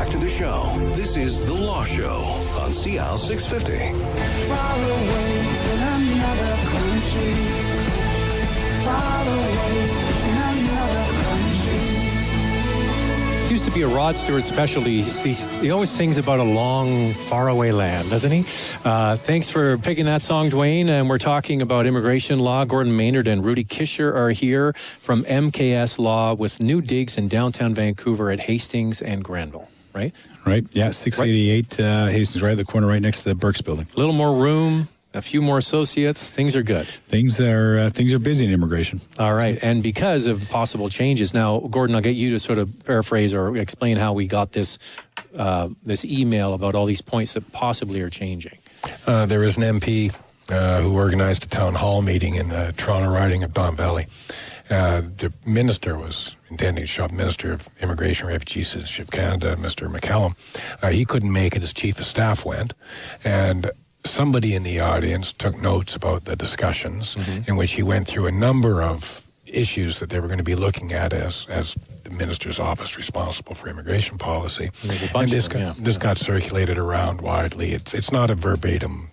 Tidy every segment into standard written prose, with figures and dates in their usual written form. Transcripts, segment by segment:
back to the show. This is The Law Show on CL 650. Far away in another country. Far away in another country. Used to be a Rod Stewart specialty. He always sings about a long, faraway land, doesn't he? Thanks for picking that song, Dwayne. And we're talking about immigration law. Gordon Maynard and Rudy Kisher are here from MKS Law with new digs in downtown Vancouver at Hastings and Granville, right? Right, yeah, 688 Hastings, right at the corner, right next to the Burke's building. A little more room, a few more associates. Things are good. Things are busy in immigration. All right, and because of possible changes, now, Gordon, I'll get you to sort of paraphrase or explain how we got this email about all these points that possibly are changing. There is an MP who organized a town hall meeting in the Toronto riding of Don Valley. The minister was intending to show up, Minister of Immigration and Refugee Citizenship Canada, Mr. McCallum. He couldn't make it. His chief of staff went, and somebody in the audience took notes about the discussions in which he went through a number of issues that they were going to be looking at as the minister's office responsible for immigration policy. And this got circulated around widely. It's not a verbatim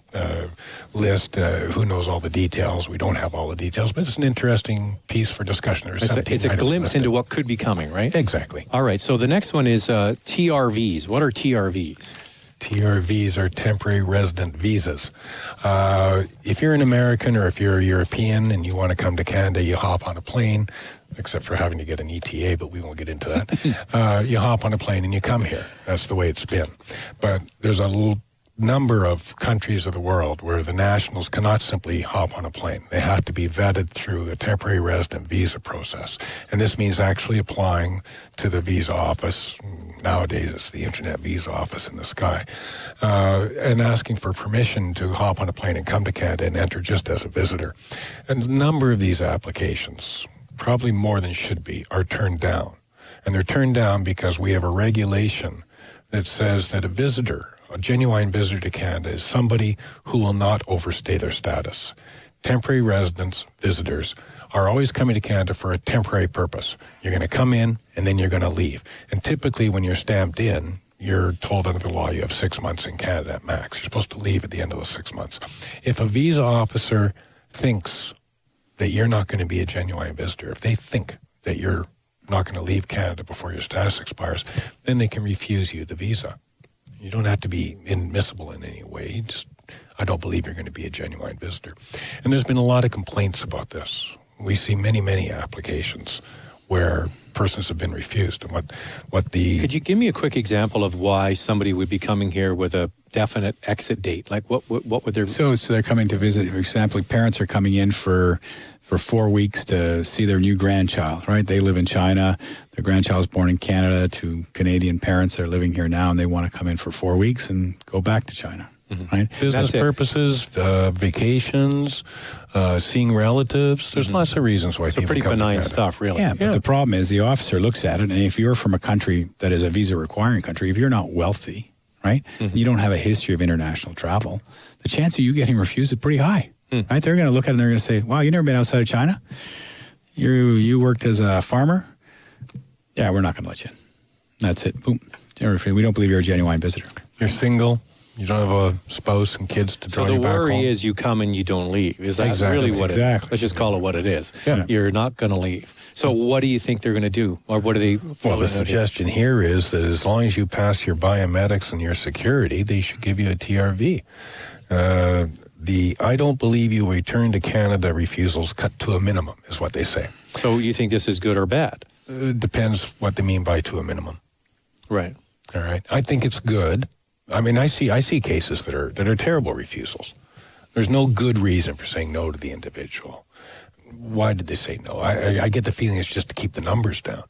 list. Who knows all the details? We don't have all the details, but it's an interesting piece for discussion. It's a glimpse into what could be coming, right? Exactly. All right, so the next one is TRVs. What are TRVs? TRVs are temporary resident visas. If you're an American or if you're a European and you want to come to Canada, you hop on a plane, except for having to get an ETA, but we won't get into that. You hop on a plane and you come here. That's the way it's been. But there's a number of countries of the world where the nationals cannot simply hop on a plane. They have to be vetted through a temporary resident visa process. And this means actually applying to the visa office. Nowadays, it's the Internet Visa Office in the sky, and asking for permission to hop on a plane and come to Canada and enter just as a visitor. And a number of these applications, probably more than should be, are turned down. And they're turned down because we have a regulation that says that a genuine visitor to Canada is somebody who will not overstay their status. Temporary residents, visitors, are always coming to Canada for a temporary purpose. You're going to come in and then you're going to leave. And typically when you're stamped in, you're told under the law you have 6 months in Canada at max. You're supposed to leave at the end of the 6 months. If a visa officer thinks that you're not going to be a genuine visitor, if they think that you're not going to leave Canada before your status expires, then they can refuse you the visa. You don't have to be inadmissible in any way. I don't believe you're going to be a genuine visitor. And there's been a lot of complaints about this. We see many, many applications where persons have been refused. And Could you give me a quick example of why somebody would be coming here with a definite exit date? Like what would their... So they're coming to visit, for example, parents are coming in for 4 weeks to see their new grandchild, right? They live in China. Their grandchild was born in Canada to Canadian parents that are living here now, and they want to come in for 4 weeks and go back to China. Right? Business purposes, vacations, seeing relatives. There's lots of reasons why people pretty come benign to stuff, really. Yeah, but the problem is the officer looks at it, and if you're from a country that is a visa-requiring country, if you're not wealthy, right, you don't have a history of international travel, the chance of you getting refused is pretty high. Right? They're going to look at it and they're going to say, wow, you've never been outside of China? You worked as a farmer? Yeah, we're not going to let you in. That's it. Boom. We don't believe you're a genuine visitor. You're single. You don't have a spouse and kids to draw you back home. So the worry is you come and you don't leave. Is that really what it is? Let's just call it what it is. Yeah. You're not going to leave. So what do you think they're going to do? Or what are they... Well, the suggestion here is that as long as you pass your biometrics and your security, they should give you a TRV. I don't believe you return to Canada refusals cut to a minimum, is what they say. So you think this is good or bad? It depends what they mean by to a minimum. Right. All right. I think it's good. I mean, I see cases that are terrible refusals. There's no good reason for saying no to the individual. Why did they say no? I get the feeling it's just to keep the numbers down.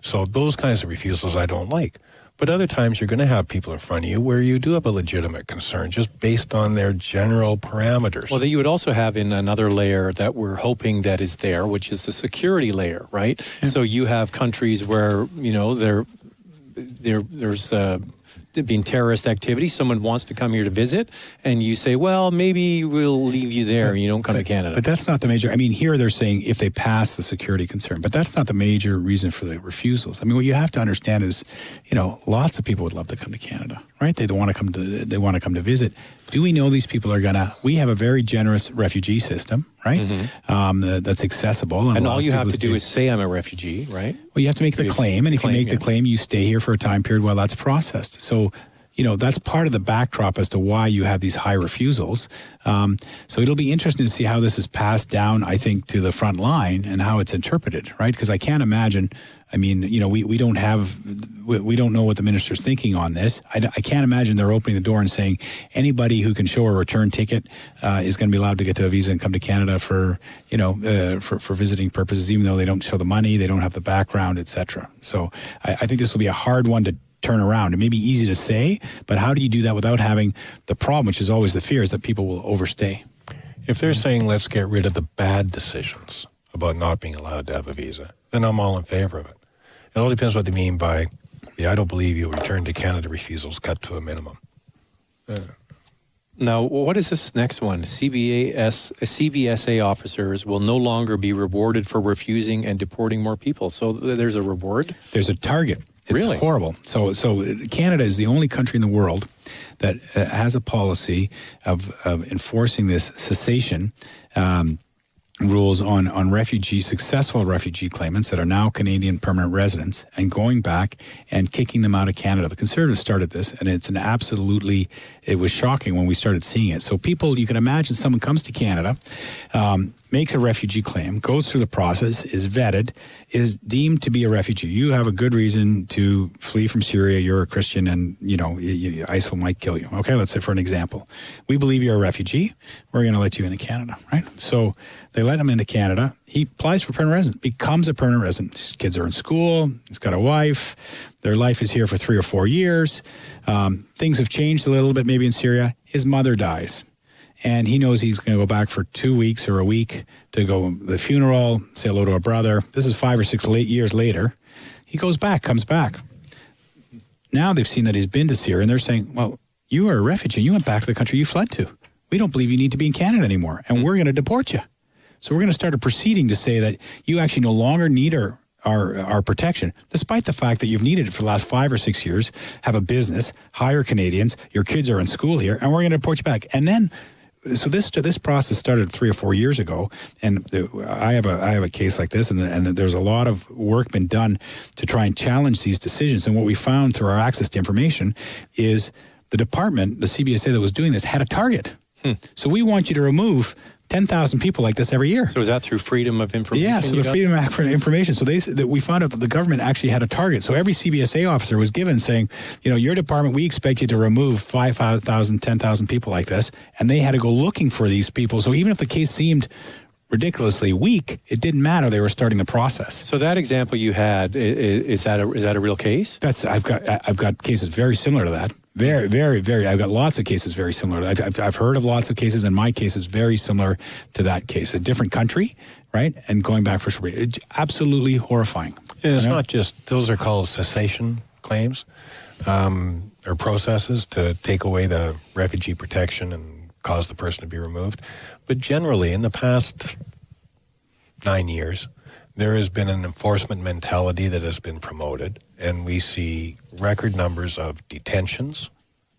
So those kinds of refusals I don't like. But other times you're going to have people in front of you where you do have a legitimate concern just based on their general parameters. Well, you would also have in another layer that we're hoping that is there, which is the security layer, right? Yeah. So you have countries where, there's being terrorist activity. Someone wants to come here to visit, and you say, well, maybe we'll leave you there and you don't come to Canada. But that's not the major. I mean, here they're saying if they pass the security concern, but that's not the major reason for the refusals. I mean, what you have to understand is, lots of people would love to come to Canada, right? They want to come to visit. Do we know these people are we have a very generous refugee system, right? That's accessible. And all you have to do is say I'm a refugee, right? Well, you have to make the claim. And if you make the claim, you stay here for a time period while that's processed. So, that's part of the backdrop as to why you have these high refusals. So it'll be interesting to see how this is passed down, I think, to the front line and how it's interpreted, right? Because I can't imagine, we don't know what the minister's thinking on this. I can't imagine they're opening the door and saying anybody who can show a return ticket is going to be allowed to get to a visa and come to Canada for visiting purposes, even though they don't show the money, they don't have the background, etc. So I think this will be a hard one to turn around. It may be easy to say, but how do you do that without having the problem, which is always the fear, is that people will overstay? If they're saying let's get rid of the bad decisions about not being allowed to have a visa, then I'm all in favor of it. It all depends what they mean by the I don't believe you'll return to Canada refusals cut to a minimum. Now, what is this next one? CBSA officers will no longer be rewarded for refusing and deporting more people. So there's a reward? There's a target. It's really horrible. So Canada is the only country in the world that has a policy of enforcing this cessation rules on successful refugee claimants that are now Canadian permanent residents and going back and kicking them out of Canada. The Conservatives started this, and it was shocking when we started seeing it. So people, you can imagine someone comes to Canada, makes a refugee claim, goes through the process, is vetted, is deemed to be a refugee. You have a good reason to flee from Syria. You're a Christian and, ISIL might kill you. Okay, let's say for an example. We believe you're a refugee. We're going to let you into Canada, right? So they let him into Canada. He applies for permanent resident, becomes a permanent resident. His kids are in school. He's got a wife. Their life is here for 3 or 4 years. Things have changed a little bit maybe in Syria. His mother dies. And he knows he's going to go back for 2 weeks or a week to go to the funeral, say hello to a brother. This is 5 or 6 years later. He comes back. Now they've seen that he's been to Syria, and they're saying, well, you are a refugee. You went back to the country you fled to. We don't believe you need to be in Canada anymore, and we're going to deport you. So we're going to start a proceeding to say that you actually no longer need our protection, despite the fact that you've needed it for the last 5 or 6 years, have a business, hire Canadians, your kids are in school here, and we're going to deport you back. And then so this process started 3 or 4 years ago, and I have a case like this, and there's a lot of work been done to try and challenge these decisions. And what we found through our access to information is the department, the CBSA that was doing this, had a target. So we want you to remove 10,000 people like this every year. So is that through Freedom of Information? Yeah, so the Freedom of Information. So we found out that the government actually had a target. So every CBSA officer was given saying, your department, we expect you to remove 5,000, 10,000 people like this. And they had to go looking for these people. So even if the case seemed ridiculously weak, it didn't matter. They were starting the process. So that example you had, is that a real case? I've got cases very similar to that. Very, very, very. I've got lots of cases very similar. I've heard of lots of cases, and my case is very similar to that case. A different country, right? And going back for sure. It's absolutely horrifying. And it's not just, those are called cessation claims or processes to take away the refugee protection and cause the person to be removed. But generally, in the past 9 years, there has been an enforcement mentality that has been promoted, and we see record numbers of detentions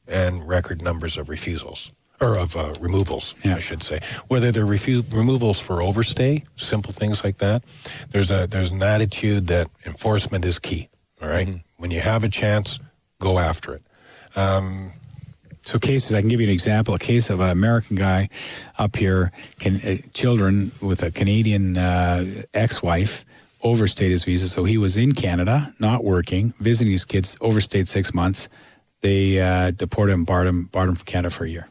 and record numbers of refusals, or of removals, I should say. Whether they're removals for overstay, simple things like that, there's an attitude that enforcement is key, all right? When you have a chance, go after it. So cases, I can give you an example, a case of an American guy up here, children with a Canadian ex-wife, overstayed his visa. So he was in Canada, not working, visiting his kids, overstayed 6 months. They deported him, barred him from Canada for a year.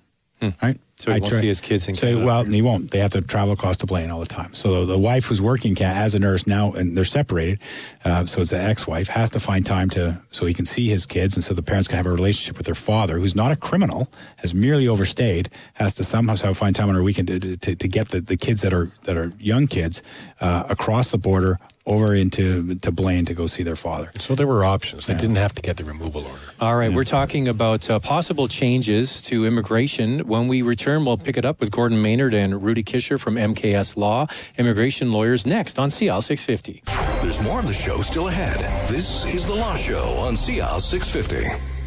Right? So he won't see his kids in Canada? Well, he won't. They have to travel across to Blaine all the time. So the wife who's working as a nurse now, and they're separated, so it's the ex-wife, has to find time so he can see his kids, and so the parents can have a relationship with their father, who's not a criminal, has merely overstayed, has to somehow find time on her weekend to get the kids that are young kids across the border, over into Blaine to go see their father. So there were options. They didn't have to get the removal order. All right, we're talking about possible changes to immigration. When we return, we'll pick it up with Gordon Maynard and Rudy Kisher from MKS Law, immigration lawyers, next on CL 650. There's more of the show still ahead. This is The Law Show on CL 650.